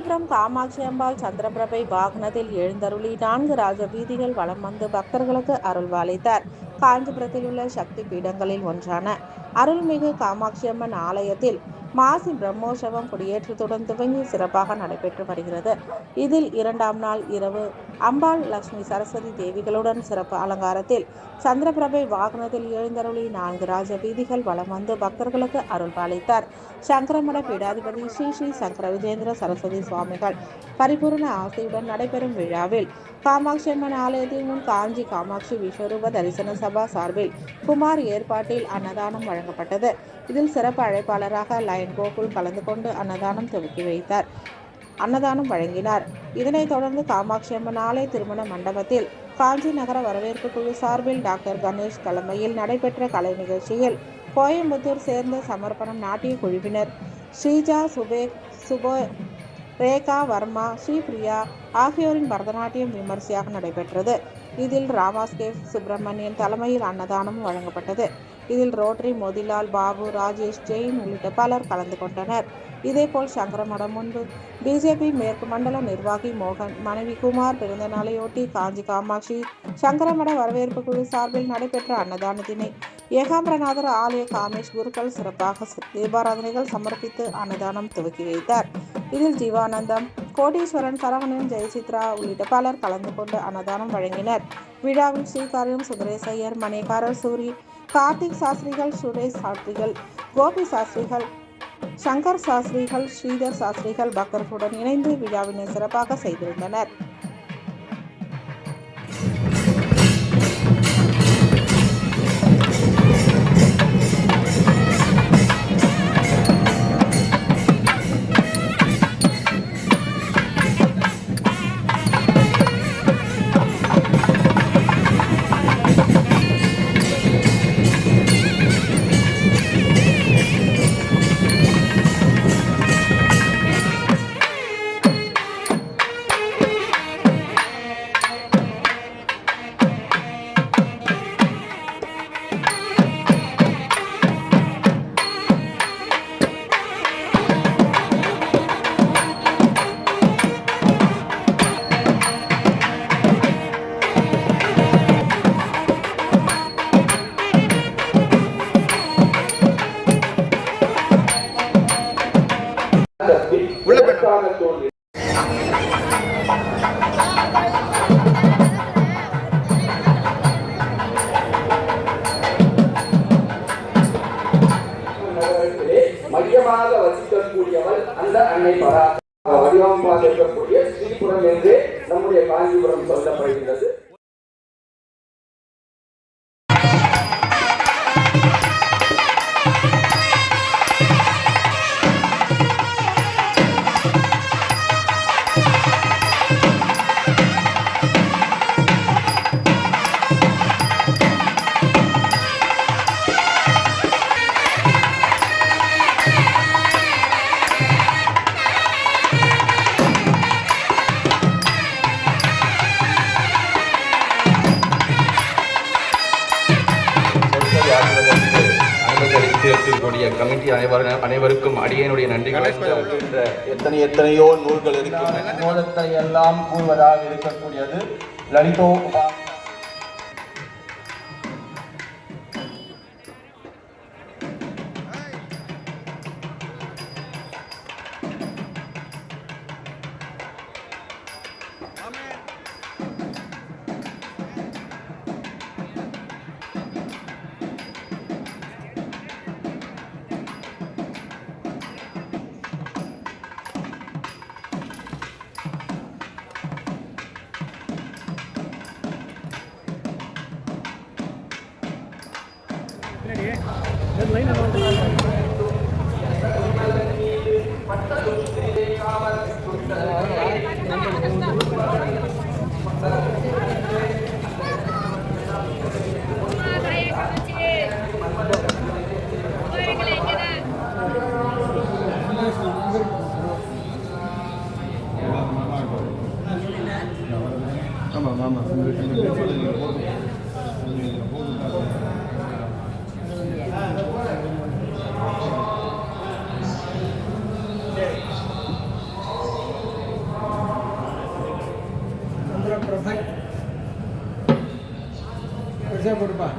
காஞ்சிபுரம் காமாட்சி அம்பாள் சந்திரபிரபை வாகனத்தில் எழுந்தருளி 4 ராஜ வீதிகள் வலம் வந்து பக்தர்களுக்கு அருள்வாளித்தார். காஞ்சிபுரத்தில் உள்ள சக்தி பீடங்களில் ஒன்றான அருள்மிகு காமாட்சியம்மன் ஆலயத்தில் மாசி பிரம்மோற்சவம் கொடியேற்றத்துடன் துவங்கி சிறப்பாக நடைபெற்று வருகிறது. இதில் 2ஆம் நாள் இரவு அம்பாள் லட்சுமி சரஸ்வதி தேவிகளுடன் சிறப்பு அலங்காரத்தில் சந்திரபிரபை வாகனத்தில் எழுந்தருளி 4 ராஜ வீதிகள் வலம் வந்து பக்தர்களுக்கு அருள்பாலித்தார். சங்கரமட பீடாதிபதி ஸ்ரீ ஸ்ரீ சங்கர விஜேந்திர சரஸ்வதி சுவாமிகள் பரிபூர்ண ஆசையுடன் நடைபெறும் விழாவில் காமாட்சி அம்மன் ஆலயத்தின் முன் காஞ்சி காமாட்சி விஸ்வரூப தரிசன சபா சார்பில் குமார் ஏற்பாட்டில் அன்னதானம் வழங்கப்பட்டது. இதில் சிறப்பு அழைப்பாளராக லயன் கோகுல் கலந்து கொண்டு அன்னதானம் துவக்கி வைத்தார். அன்னதானம் வழங்கினார். இதனைத் தொடர்ந்து காமாட்சி அம்மன் ஆலய திருமண மண்டபத்தில் காஞ்சி நகர வரவேற்பு குழு சார்பில் டாக்டர் கணேஷ் தலைமையில் நடைபெற்ற கலை நிகழ்ச்சியில் கோயம்புத்தூர் சேர்ந்த சமர்ப்பணம் நாட்டிய குழுவினர் ஸ்ரீஜா சுபோ ரேகா வர்மா ஸ்ரீபிரியா ஆகியோரின் பரதநாட்டியம் விமர்சையாக நடைபெற்றது. இதில் ராமாஸ்கேவ் சுப்பிரமணியன் தலைமையில் அன்னதானம் வழங்கப்பட்டது. இதில் ரோட்டரி மோதிலால் பாபு ராஜேஷ் ஜெயின் உள்ளிட்ட பலர் கலந்து கொண்டனர். இதேபோல் சங்கரமடம் முன்பு பிஜேபி மேற்கு மண்டல நிர்வாகி மோகன் மனைவி குமார் பிறந்த நாளையொட்டி காஞ்சி காமாட்சி சங்கரமட வரவேற்பு குழு சார்பில் நடைபெற்ற அன்னதானத்தினை ஏகாம்பரநாதர் ஆலய காமேஷ் குருக்கள் சிறப்பாக தீபாராதனைகள் சமர்ப்பித்து அன்னதானம் துவக்கி வைத்தார். இதில் ஜீவானந்தம், கோடீஸ்வரன், சரவணன், ஜெயசித்ரா உள்ளிட்ட பலர் கலந்து கொண்டு அன்னதானம் வழங்கினர். விழாவில் ஸ்ரீகாரியம் சுந்தரேசையர், மணிகாரர் சூரி, கார்த்திக் சாஸ்திரிகள், சுரேஷ் சாஸ்திரிகள், கோபி சாஸ்திரிகள், சங்கர் சாஸ்திரிகள், ஸ்ரீதர் சாஸ்திரிகள் பக்தர்களுடன் இணைந்து விழாவினை சிறப்பாக செய்திருந்தனர். மையமாக வசிக்கக்கூடியவள் அந்த அன்னை பரா வடிவமாக இருக்கக்கூடிய ஸ்ரீபுரம் என்று நம்முடைய காஞ்சிபுரம் சொல்லப்படுகிறது. கமிட்டி அனைவருக்கும் அடியனுடைய நன்றிகள். எத்தனையோ நூல்கள் இருக்கின்றன. எல்லாம் கூறுவதாக இருக்கக்கூடியது லலிதோ சந்திரபிரபை பெருசாக போடுப்பா